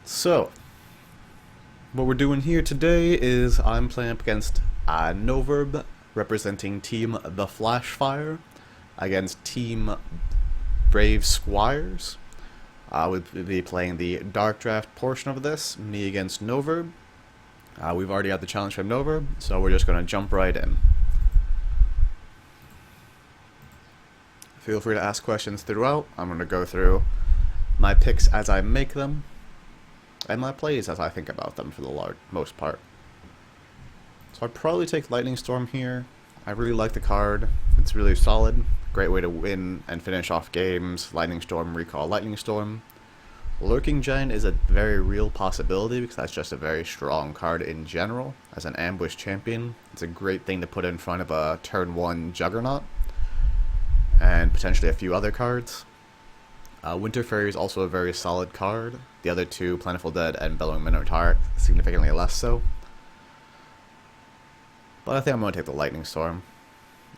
So, what we're doing here today is I'm playing up against Noverb, representing Team The Flashfire, against Team Brave Squires. We'll be playing the Dark Draft portion of this, me against Noverb. We've already had the challenge from Noverb, so we're just going to jump right in. Feel free to ask questions throughout. I'm going to go through my picks as I make them, and my plays as I think about them for the most part. So I'd probably take Lightning Storm here. I really like the card. It's really solid. Great way to win and finish off games. Lightning Storm, recall Lightning Storm. Lurking Giant is a very real possibility because that's just a very strong card in general. As an ambush champion, it's a great thing to put in front of a turn 1 Juggernaut. And potentially a few other cards. Winter Fairy is also a very solid card. The other two, Plentiful Dead and Bellowing Minotaur, significantly less so. But I think I'm going to take the Lightning Storm.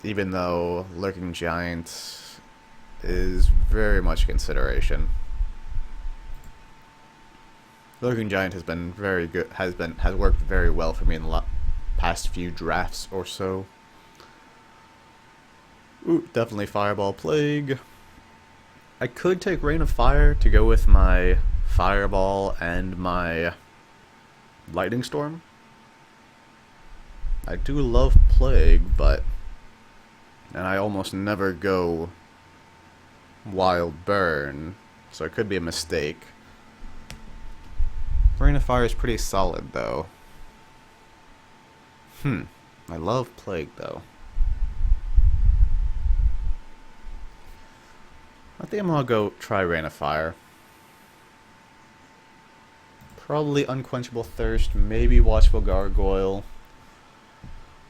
Even though Lurking Giant is very much a consideration. Lurking Giant has been very good, has worked very well for me in the past few drafts or so. Ooh, definitely Fireball Plague. I could take Rain of Fire to go with my Fireball and my Lightning Storm. I do love Plague, and I almost never go Wild Burn, so it could be a mistake. Rain of Fire is pretty solid, though. I love Plague, though. I think I'm gonna go try Rain of Fire. Probably Unquenchable Thirst, maybe Watchful Gargoyle.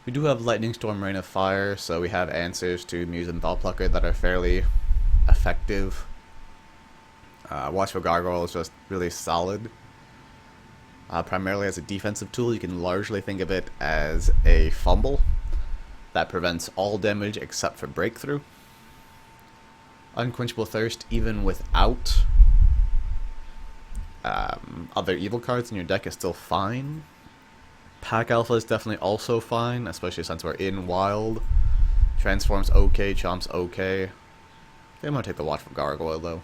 We do have Lightning Storm, Rain of Fire, so we have answers to Muse and Thoughtplucker that are fairly effective. Watchful Gargoyle is just really solid. Primarily as a defensive tool, you can largely think of it as a fumble that prevents all damage except for breakthrough. Unquenchable Thirst, even without other evil cards in your deck, is still fine. Pack Alpha is definitely also fine, especially since we're in Wild. Transform's okay, Chomp's okay. I think I'm gonna take the Watchful Gargoyle, though.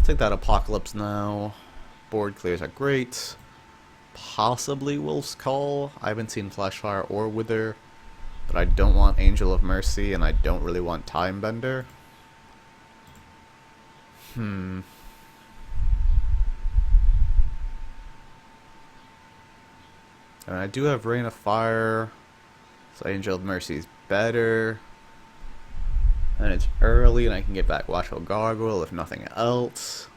Take that Apocalypse now. Board clears are great. Possibly Wolf's Call. I haven't seen Flashfire or Wither. But I don't want Angel of Mercy, and I don't really want Time Bender. And I do have Rain of Fire, so Angel of Mercy is better. And it's early, and I can get back Watchful Gargoyle if nothing else.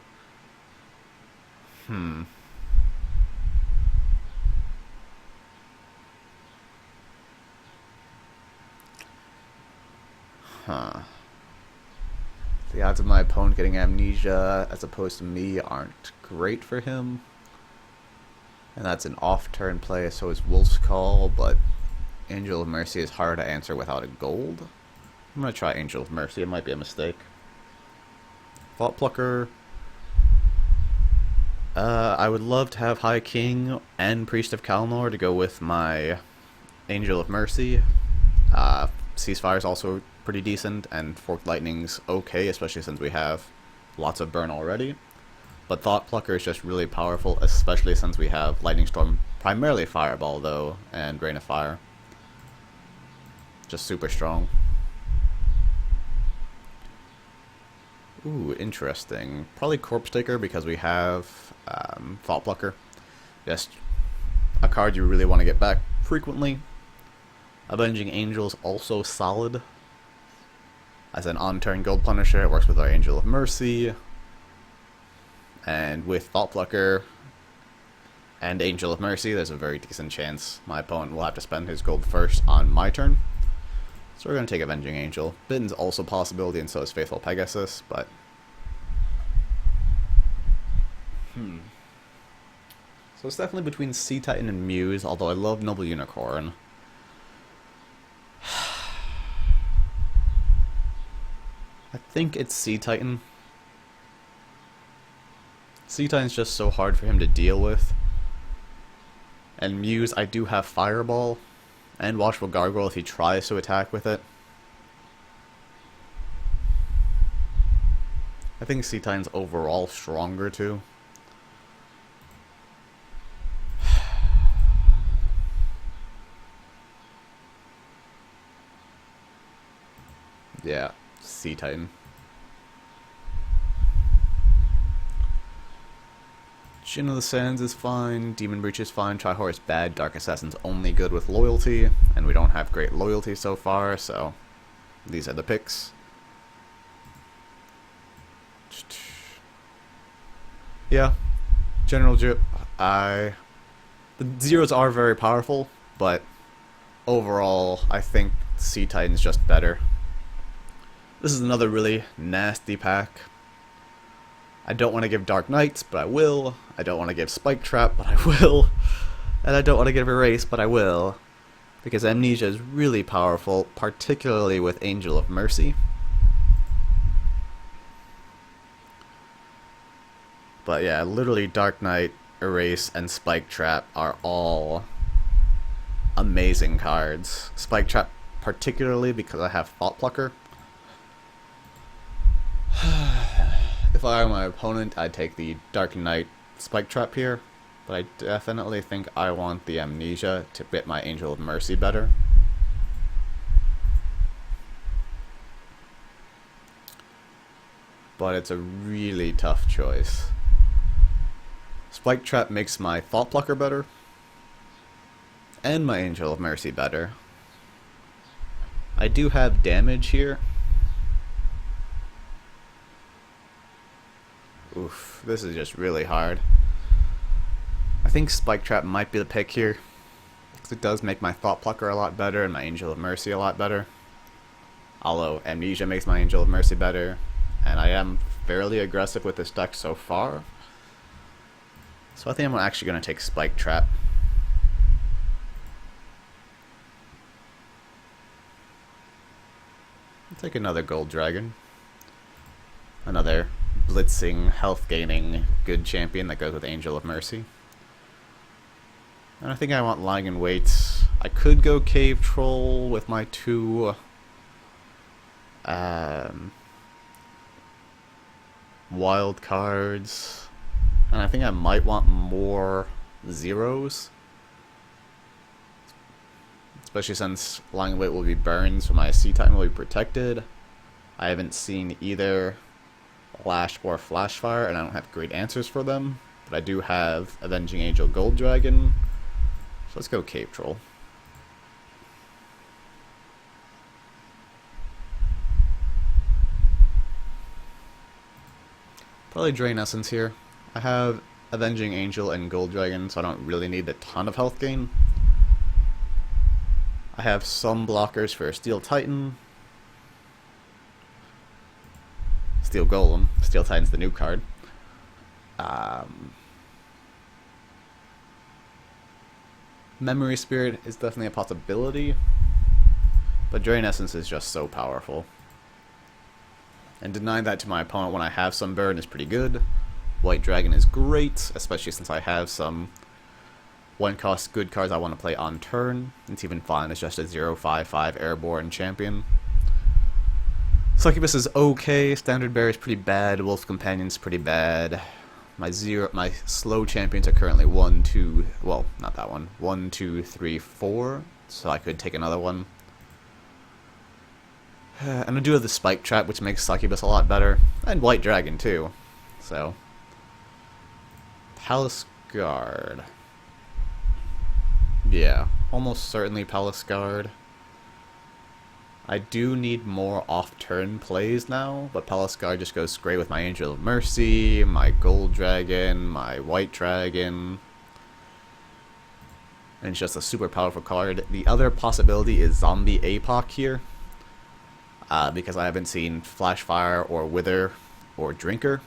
The odds of my opponent getting amnesia as opposed to me aren't great for him. And that's an off-turn play, so is Wolf's Call, but Angel of Mercy is hard to answer without a gold. I'm going to try Angel of Mercy, it might be a mistake. Thought Plucker. I would love to have High King and Priest of Kalnor to go with my Angel of Mercy. Ceasefire is also pretty decent, and Forked Lightning's okay, especially since we have lots of burn already. But Thought Plucker is just really powerful, especially since we have Lightning Storm, primarily Fireball though, and Rain of Fire. Just super strong. Ooh, interesting. Probably Corpse Taker because we have Thought Plucker. Just a card you really want to get back frequently. Avenging Angel is also solid. As an on-turn Gold Punisher, it works with our Angel of Mercy. And with Thought Plucker and Angel of Mercy, there's a very decent chance my opponent will have to spend his gold first on my turn. So we're going to take Avenging Angel. Bitten's also a possibility, and so is Faithful Pegasus, but... So it's definitely between Sea Titan and Muse, although I love Noble Unicorn. I think it's Sea Titan. Sea Titan's just so hard for him to deal with. And Muse, I do have Fireball and Watchful Gargoyle if he tries to attack with it. I think Sea Titan's overall stronger too. Yeah, Sea Titan. Shin of the Sands is fine, Demon Breach is fine, Trihor is bad, Dark Assassin's only good with loyalty, and we don't have great loyalty so far, so these are the picks. Yeah, General Drip, the zeros are very powerful, but overall, I think Sea Titan's just better. This is another really nasty pack. I don't want to give Dark Knights, but I will. I don't want to give Spike Trap, but I will. And I don't want to give Erase, but I will. Because Amnesia is really powerful, particularly with Angel of Mercy. But yeah, literally Dark Knight, Erase, and Spike Trap are all amazing cards. Spike Trap particularly because I have Thought Plucker. If I were my opponent, I'd take the Dark Knight Spike Trap here, but I definitely think I want the Amnesia to fit my Angel of Mercy better. But it's a really tough choice. Spike Trap makes my Thought Plucker better, and my Angel of Mercy better. I do have damage here. Oof, this is just really hard. I think Spike Trap might be the pick here, because it does make my Thought Plucker a lot better and my Angel of Mercy a lot better. Although Amnesia makes my Angel of Mercy better, and I am fairly aggressive with this deck so far. So I think I'm actually going to take Spike Trap. I'll take another Gold Dragon. Another blitzing, health gaining, good champion that goes with Angel of Mercy. And I think I want Lying in Wait. I could go Cave Troll with my two wild cards. And I think I might want more zeros. Especially since Lying in Wait will be burned, so my Sea Titan will be protected. I haven't seen either Lash or Flashfire, and I don't have great answers for them. But I do have Avenging Angel Gold Dragon. So let's go Cave Troll. Probably Drain Essence here. I have Avenging Angel and Gold Dragon, so I don't really need a ton of health gain. I have some blockers for Steel Titan. Steel Golem. Steel Titan's the new card. Memory Spirit is definitely a possibility, but Drain Essence is just so powerful. And denying that to my opponent when I have some burn is pretty good. White Dragon is great, especially since I have some one-cost good cards I want to play on turn. It's even fine, it's just a 0/5/5 Airborne champion. Succubus is okay, Standard Bearer is pretty bad, Wolf Companion's pretty bad. My slow champions are currently 1, 2, well, not that one, 1, 2, 3, 4, so I could take another one. And I do have the Spike Trap, which makes Succubus a lot better, and White Dragon too, so. Palace Guard. Yeah, almost certainly Palace Guard. I do need more off-turn plays now, but Palace Guard just goes great with my Angel of Mercy, my Gold Dragon, my White Dragon. And it's just a super powerful card. The other possibility is Zombie APOC here, because I haven't seen Flashfire or Wither or Drinker.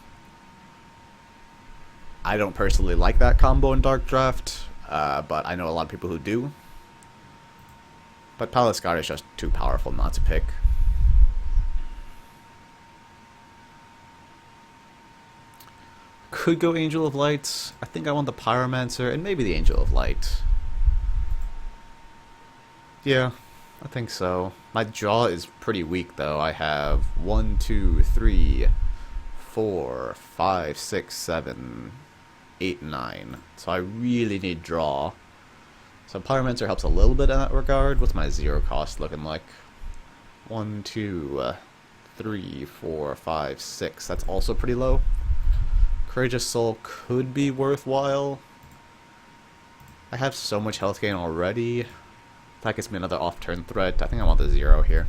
I don't personally like that combo in Dark Draft, but I know a lot of people who do. But Palace Guard is just too powerful not to pick. Could go Angel of Light. I think I want the Pyromancer and maybe the Angel of Light. Yeah, I think so. My draw is pretty weak though. I have 1, 2, 3, 4, 5, 6, 7, 8, 9. So I really need draw. So Pyromancer helps a little bit in that regard. What's my 0 cost looking like? 1, 2, 3, 4, 5, 6. That's also pretty low. Courageous Soul could be worthwhile. I have so much health gain already. That gets me another off-turn threat. I think I want the 0 here.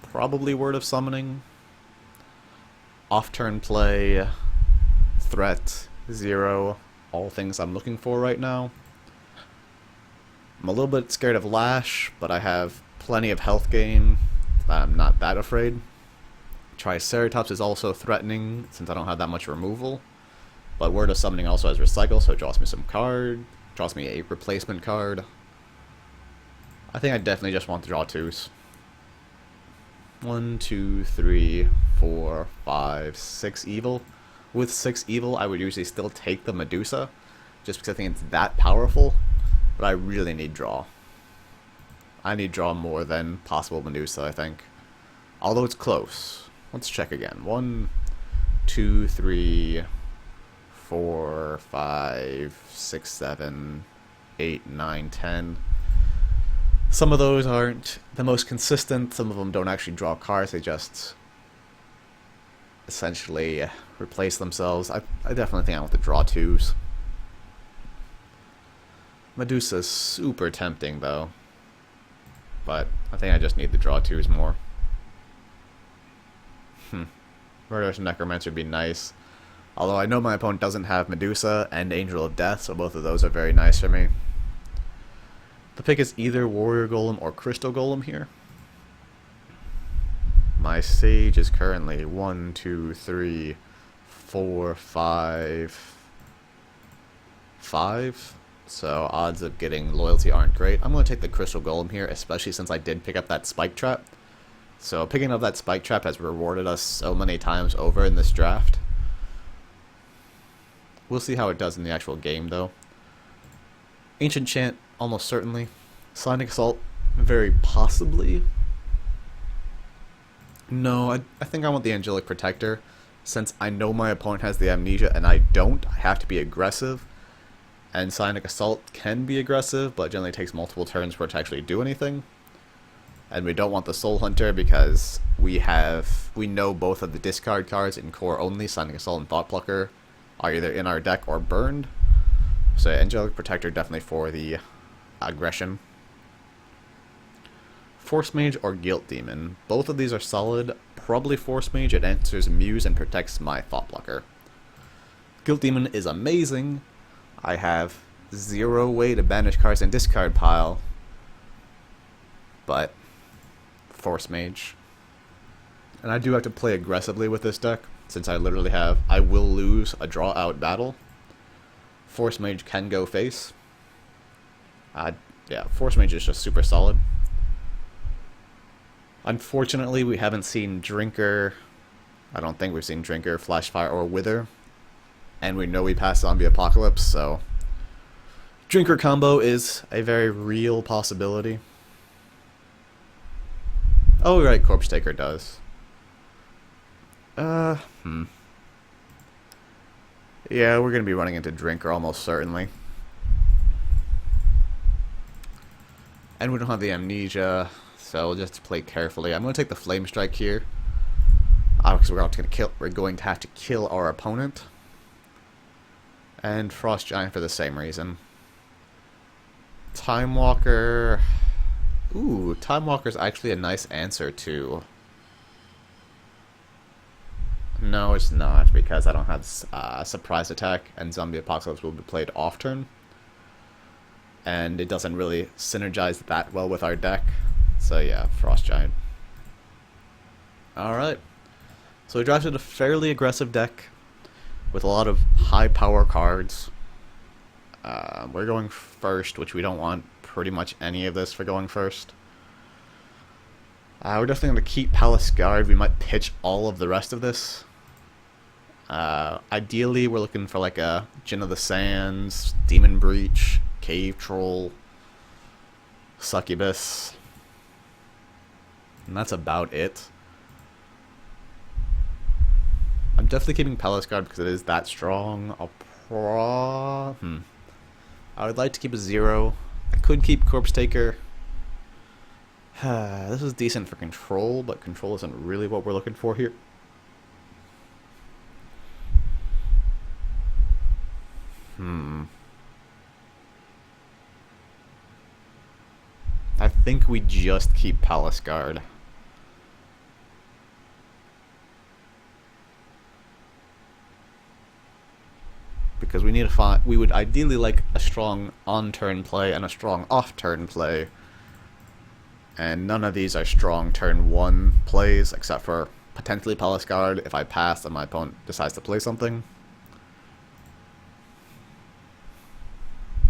Probably Word of Summoning. Off-turn play. Threat. 0. All things I'm looking for right now. I'm a little bit scared of Lash, but I have plenty of health gain. I'm not that afraid. Triceratops is also threatening, since I don't have that much removal. But Word of Summoning also has Recycle, so it draws me some card. Draws me a replacement card. I think I definitely just want to draw 2s. 1, 2, 3, 4, 5, 6 evil. With 6 evil, I would usually still take the Medusa, just because I think it's that powerful. But I really need draw. I need draw more than possible Medusa, I think. Although it's close. Let's check again. 1, 2, 3, 4, 5, 6, 7, 8, 9, 10. Some of those aren't the most consistent. Some of them don't actually draw cards. They just essentially replace themselves. I definitely think I want to draw 2s. Medusa's super tempting, though. But I think I just need to draw 2s more. Murderous Necromancer would be nice. Although I know my opponent doesn't have Medusa and Angel of Death, so both of those are very nice for me. The pick is either Warrior Golem or Crystal Golem here. My Sage is currently 1, 2, 3, 4, 5. 5. So odds of getting Loyalty aren't great. I'm going to take the Crystal Golem here, especially since I did pick up that Spike Trap. So picking up that Spike Trap has rewarded us so many times over in this draft. We'll see how it does in the actual game, though. Ancient Chant, almost certainly. Sonic Assault, very possibly. No, I think I want the Angelic Protector. Since I know my opponent has the Amnesia and I don't, I have to be aggressive. And Sonic Assault can be aggressive, but generally takes multiple turns for it to actually do anything. And we don't want the Soul Hunter because we know both of the discard cards in core only, Sonic Assault and Thought Plucker, are either in our deck or burned. So Angelic Protector definitely for the aggression. Force Mage or Guilt Demon. Both of these are solid. Probably Force Mage, it answers Muse and protects my Thought Plucker. Guilt Demon is amazing. I have 0 way to banish cards and discard pile. But Force Mage. And I do have to play aggressively with this deck, since I literally have, I will lose a draw out battle. Force Mage can go face. Yeah, Force Mage is just super solid. Unfortunately, we haven't seen Drinker. I don't think we've seen Drinker, Flashfire, or Wither. And we know we pass Zombie Apocalypse, so Drinker combo is a very real possibility. Oh, right, Corpse Taker does. Yeah, we're going to be running into Drinker almost certainly. And we don't have the Amnesia, so we'll just play carefully. I'm going to take the Flame Strike here. Because we're going to have to kill our opponent. And Frost Giant for the same reason. Time Walker. Ooh, Time Walker's actually a nice answer to... No, it's not, because I don't have Surprise Attack, and Zombie Apocalypse will be played off-turn. And it doesn't really synergize that well with our deck. So yeah, Frost Giant. Alright. So we drafted a fairly aggressive deck with a lot of high power cards. We're going first, which we don't want pretty much any of this for going first. We're definitely going to keep Palace Guard. We might pitch all of the rest of this. Ideally, we're looking for like a Gin of the Sands, Demon Breach, Cave Troll, Succubus, and that's about it. I'm definitely keeping Palace Guard because it is that strong. I would like to keep a 0. I could keep Corpse Taker. This is decent for control, but control isn't really what we're looking for here. I think we just keep Palace Guard. Because we need to find, we would ideally like a strong on-turn play and a strong off-turn play. And none of these are strong turn 1 plays, except for potentially Palace Guard if I pass and my opponent decides to play something.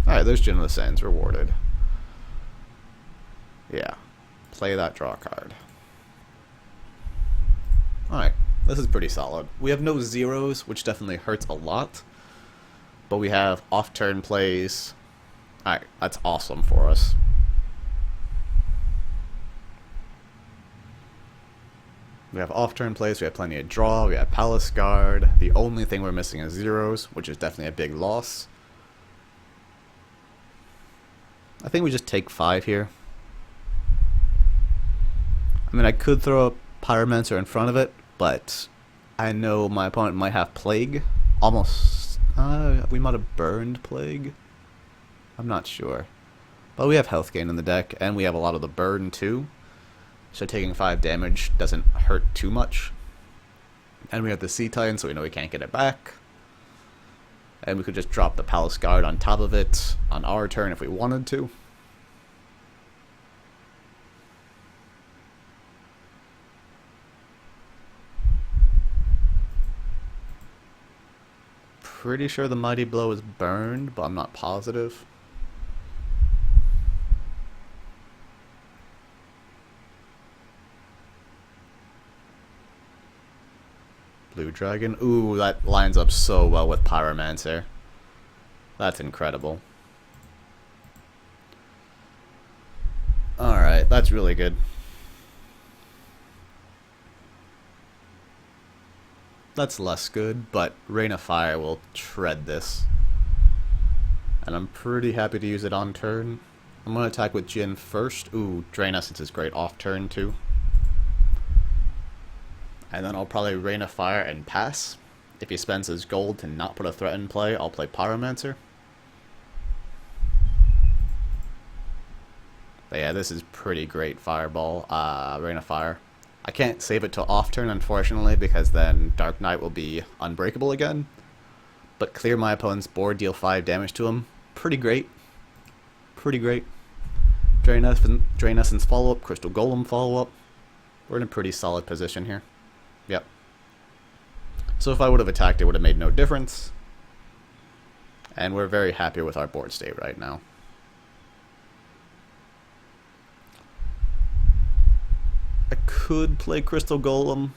Alright, there's Gin of the Sands rewarded. Yeah, play that draw card. Alright, this is pretty solid. We have no zeros, which definitely hurts a lot. But we have off-turn plays. Alright, that's awesome for us. We have off-turn plays, we have plenty of draw, we have Palace Guard. The only thing we're missing is zeros, which is definitely a big loss. I think we just take 5 here. I mean, I could throw a Pyromancer in front of it, but I know my opponent might have Plague. Almost. We might have burned Plague. I'm not sure. But we have health gain in the deck, and we have a lot of the burn too. So taking 5 damage doesn't hurt too much. And we have the Sea Titan, so we know we can't get it back. And we could just drop the Palace Guard on top of it on our turn if we wanted to. Pretty sure the Mighty Blow is burned, but I'm not positive. Blue Dragon. Ooh, that lines up so well with Pyromancer. That's incredible. Alright, that's really good. That's less good, but Rain of Fire will shred this. And I'm pretty happy to use it on turn. I'm going to attack with Jin first. Ooh, Drain Essence is great off turn too. And then I'll probably Rain of Fire and pass. If he spends his gold to not put a threat in play, I'll play Pyromancer. But yeah, this is pretty great Fireball, Rain of Fire. I can't save it till off turn, unfortunately, because then Dark Knight will be unbreakable again. But clear my opponent's board, deal 5 damage to him. Pretty great. Pretty great. Drain Essence follow-up, Crystal Golem follow-up. We're in a pretty solid position here. Yep. So if I would have attacked, it would have made no difference. And we're very happy with our board state right now. I could play Crystal Golem.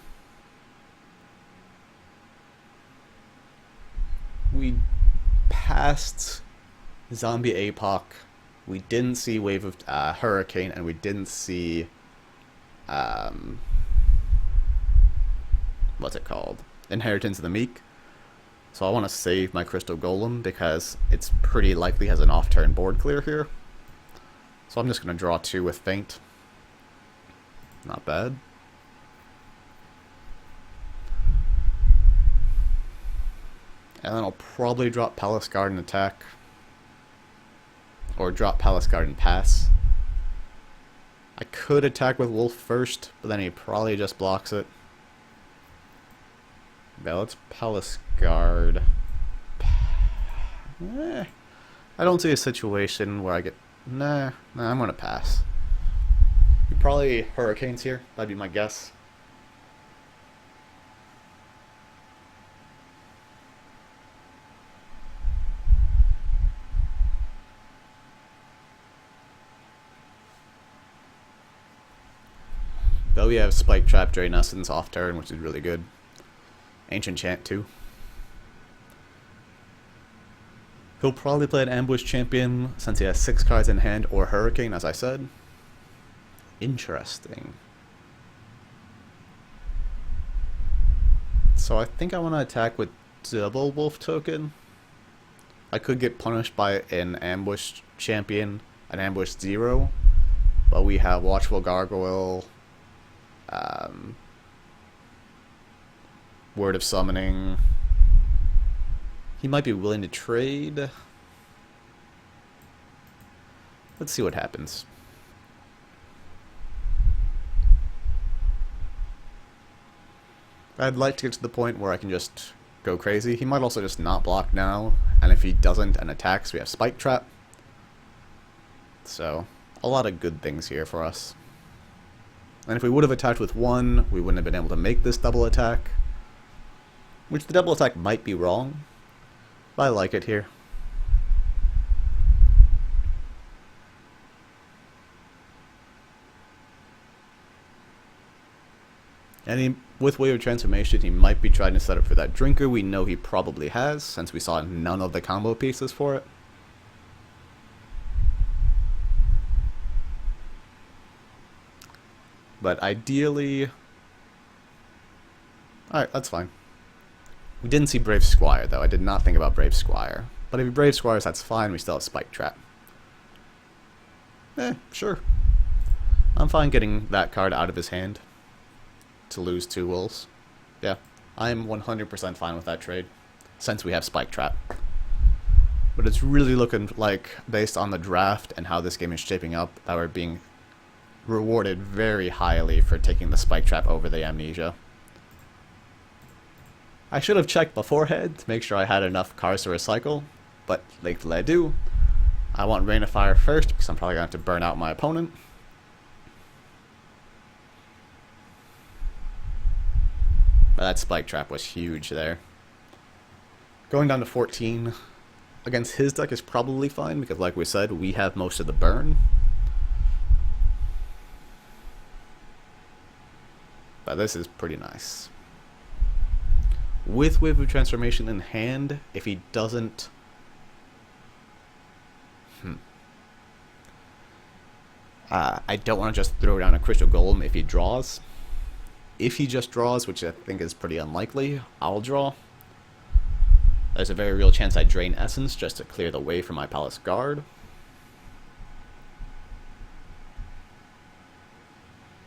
We passed Zombie APOC. We didn't see Wave of Hurricane, and we didn't see what's it called? Inheritance of the Meek. So I want to save my Crystal Golem because it's pretty likely has an off-turn board clear here. So I'm just going to draw 2 with Feint. Not bad. And then I'll probably drop Palace Guard and attack. Or drop Palace Guard and pass. I could attack with Wolf first, but then he probably just blocks it. Yeah, let's Palace Guard. I don't see a situation where I get... Nah, I'm gonna pass. Probably Hurricanes here, that'd be my guess. But we have Spike Trap, Drain Essence off turn, which is really good. Ancient Chant too. He'll probably play an ambush champion since he has 6 cards in hand, or hurricane, as I said. Interesting. So I think I want to attack with double wolf token. I could get punished by an ambush champion, an ambush 0, but we have watchful gargoyle, word of summoning. He might be willing to trade. Let's see what happens. I'd like to get to the point where I can just go crazy. He might also just not block now, and if he doesn't and attacks, we have Spike Trap. So, a lot of good things here for us. And if we would have attacked with 1, we wouldn't have been able to make this double attack. Which the double attack might be wrong, but I like it here. And with Wave of Transformation, he might be trying to set up for that Drinker. We know he probably has, since we saw none of the combo pieces for it. But ideally... Alright, that's fine. We didn't see Brave Squire, though. I did not think about Brave Squire. But if he Brave Squires, that's fine. We still have Spike Trap. Sure. I'm fine getting that card out of his hand to lose 2 wolves. Yeah, I'm 100% fine with that trade, since we have Spike Trap. But it's really looking like, based on the draft and how this game is shaping up, that we're being rewarded very highly for taking the Spike Trap over the Amnesia. I should have checked beforehand to make sure I had enough cards to recycle, but thankfully I do. I want Rain of Fire first, because I'm probably going to have to burn out my opponent. But that Spike Trap was huge there. Going down to 14 against his deck is probably fine, because like we said, we have most of the burn. But this is pretty nice. With Wave of Transformation in hand, if he doesn't... I don't want to just throw down a Crystal Golem if he draws. If he just draws, which I think is pretty unlikely, I'll draw. There's a very real chance I drain Essence just to clear the way for my Palace Guard.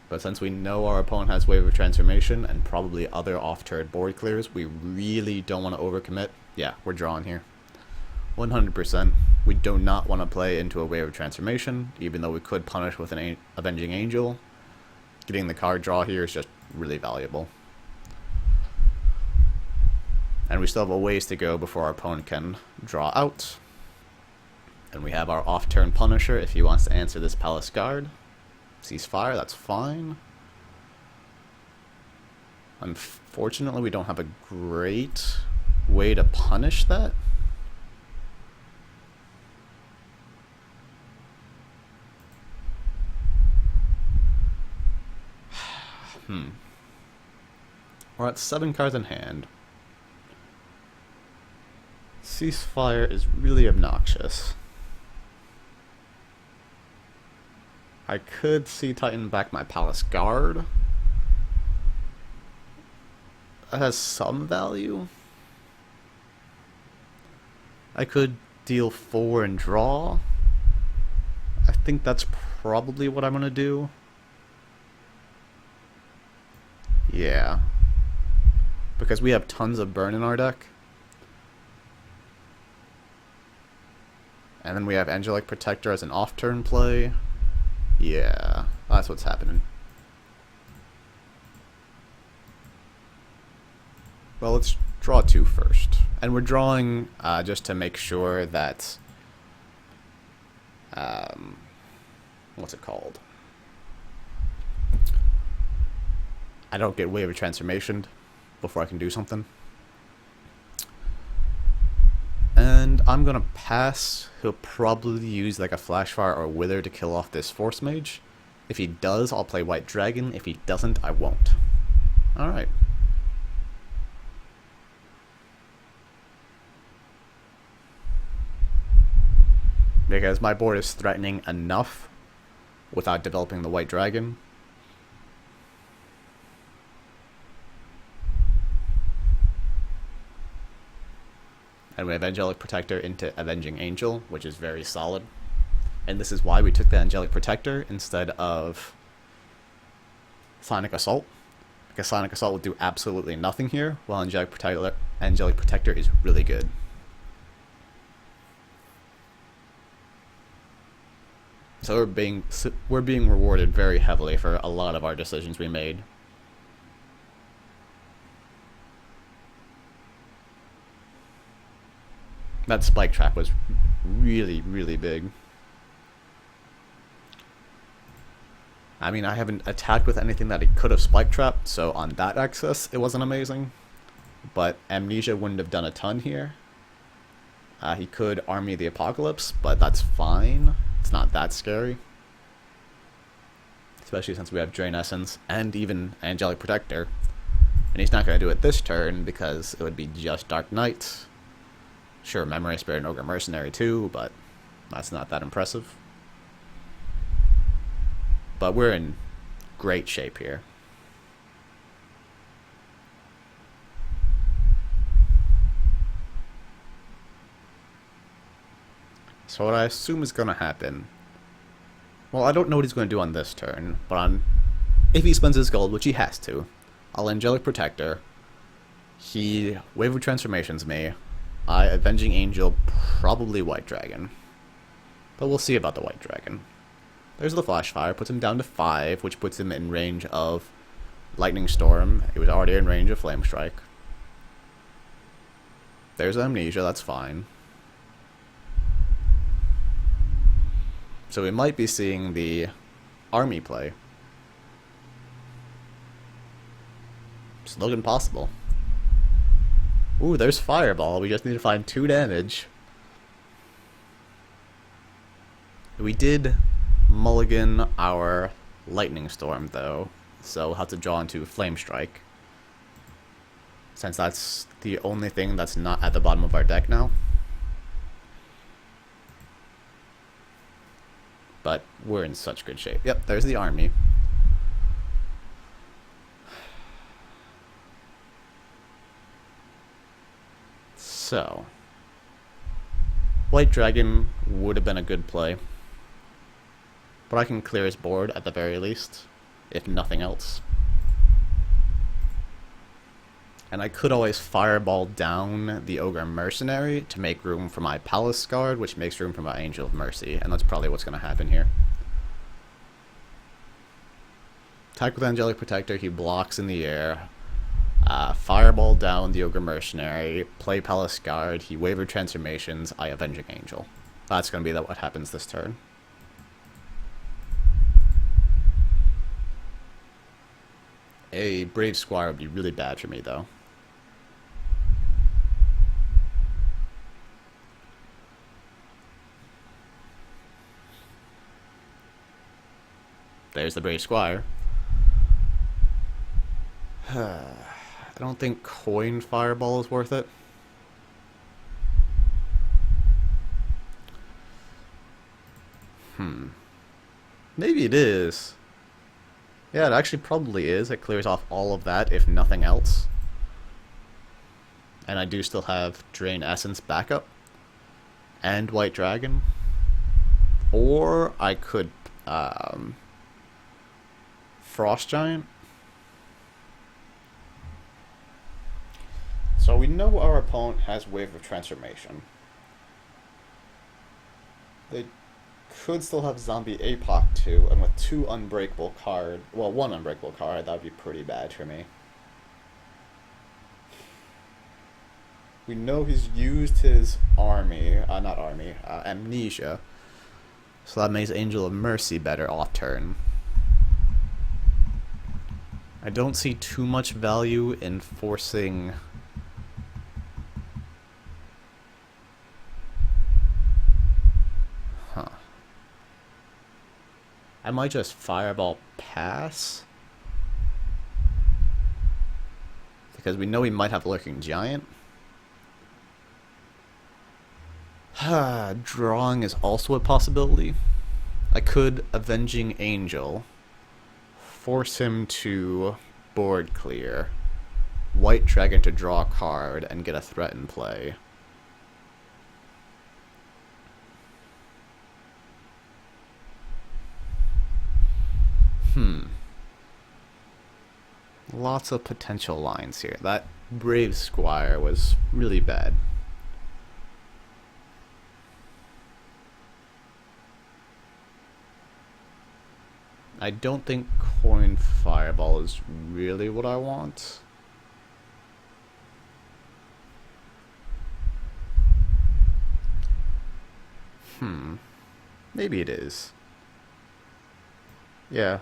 But since we know our opponent has Wave of Transformation and probably other off-turn board clears, we really don't want to overcommit. Yeah, we're drawing here. 100%. We do not want to play into a Wave of Transformation, even though we could punish with an Avenging Angel. Getting the card draw here is just really valuable. And we still have a ways to go before our opponent can draw out. And we have our off-turn Punisher if he wants to answer this Palace Guard. Sees fire, that's fine. Unfortunately, we don't have a great way to punish that. We're at 7 cards in hand. Ceasefire is really obnoxious. I could see Titan back my Palace Guard. That has some value. I could deal 4 and draw. I think that's probably what I'm gonna do. Yeah. Because we have tons of burn in our deck. And then we have Angelic Protector as an off-turn play. Yeah, that's what's happening. Well, let's draw 2 first. And we're drawing just to make sure that... what's it called? I don't get Wave of Transformation before I can do something. And I'm gonna pass. He'll probably use like a Flashfire or Wither to kill off this Force Mage. If he does, I'll play White Dragon. If he doesn't, I won't. Alright. because my board is threatening enough without developing the white dragon. And we have Angelic Protector into Avenging Angel, which is very solid. And this is why we took the Angelic Protector instead of Sonic Assault. Because Sonic Assault will do absolutely nothing here, while Angelic Protector is really good. So we're being rewarded very heavily for a lot of our decisions we made. That spike trap was really, really big. I mean, I haven't attacked with anything that he could have spike trapped, so on that axis, it wasn't amazing. But Amnesia wouldn't have done a ton here. He could Army the Apocalypse, but that's fine. It's not that scary. Especially since we have Drain Essence and even Angelic Protector. And he's not going to do it this turn because it would be just Dark Knight. Sure, Memory Spirit and Ogre Mercenary too, but that's not that impressive. But we're in great shape here. So what I assume is going to happen... Well, I don't know what he's going to do on this turn, but if he spends his gold, which he has to, I'll Angelic Protector. He Wave of Transformations me. I Avenging Angel, probably White Dragon. But we'll see about the White Dragon. There's the Flash Fire, puts him down to 5, which puts him in range of Lightning Storm. He was already in range of Flame Strike. There's Amnesia, that's fine. So we might be seeing the Army play. It's looking possible. Ooh, there's Fireball. We just need to find 2 damage. We did mulligan our Lightning Storm, though, so we'll have to draw into Flame Strike. Since that's the only thing that's not at the bottom of our deck now. But we're in such good shape. Yep, there's the Army. So, White Dragon would have been a good play. But I can clear his board at the very least, if nothing else. And I could always Fireball down the Ogre Mercenary to make room for my Palace Guard, which makes room for my Angel of Mercy, and that's probably what's going to happen here. Attack with Angelic Protector, he blocks in the air. Fireball down the Ogre Mercenary, play Palace Guard, he Waver Transformations, I Avenging Angel. That's going to be what happens this turn. A Brave Squire would be really bad for me, though. There's the Brave Squire. I don't think Coin Fireball is worth it. Maybe it is. Yeah, it actually probably is. It clears off all of that, if nothing else. And I do still have Drain Essence backup. And White Dragon. Or I could Frost Giant. So we know our opponent has Wave of Transformation. They could still have Zombie APOC too, and with 2 unbreakable card, well, 1 unbreakable card, that would be pretty bad for me. We know he's used his Amnesia, so that makes Angel of Mercy better off turn. I don't see too much value in forcing... I might just Fireball pass. Because we know he might have Lurking Giant. Drawing is also a possibility. I could Avenging Angel, force him to board clear, White Dragon to draw a card, and get a threat in play. Lots of potential lines here. That Brave Squire was really bad. I don't think Coin Fireball is really what I want. Maybe it is. Yeah.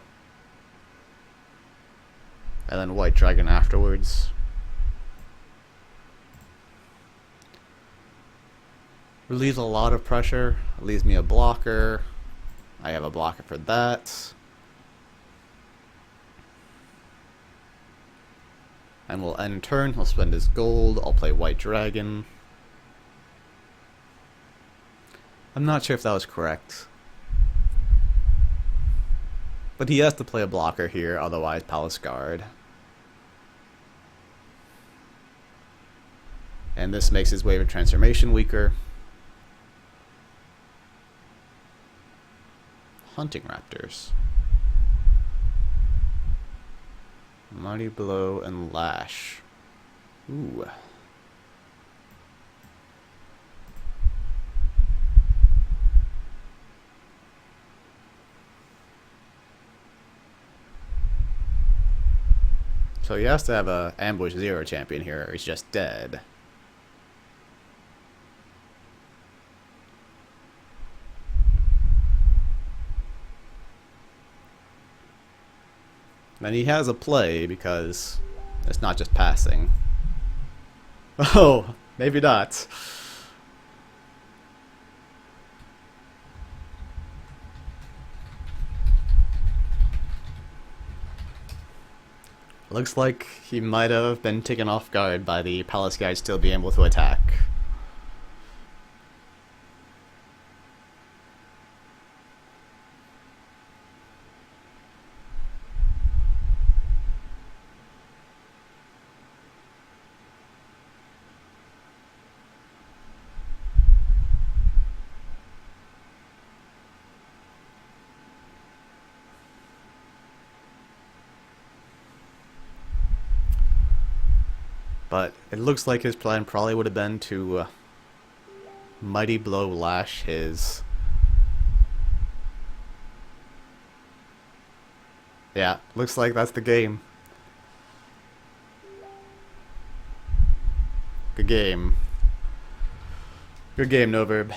And then White Dragon afterwards. Relieves a lot of pressure. Leaves me a blocker. I have a blocker for that. And we'll end turn. He'll spend his gold. I'll play White Dragon. I'm not sure if that was correct. But he has to play a blocker here, otherwise Palace Guard. And this makes his Wave of Transformation weaker. Hunting Raptors. Mighty Blow and Lash. Ooh. So he has to have a Ambush 0 champion here, or he's just dead. And he has a play because it's not just passing. Oh, maybe not. Looks like he might have been taken off guard by the Palace guy still being able to attack. But it looks like his plan probably would have been to Mighty Blow Lash his... Yeah, looks like that's the game. Good game. Good game, Noverb.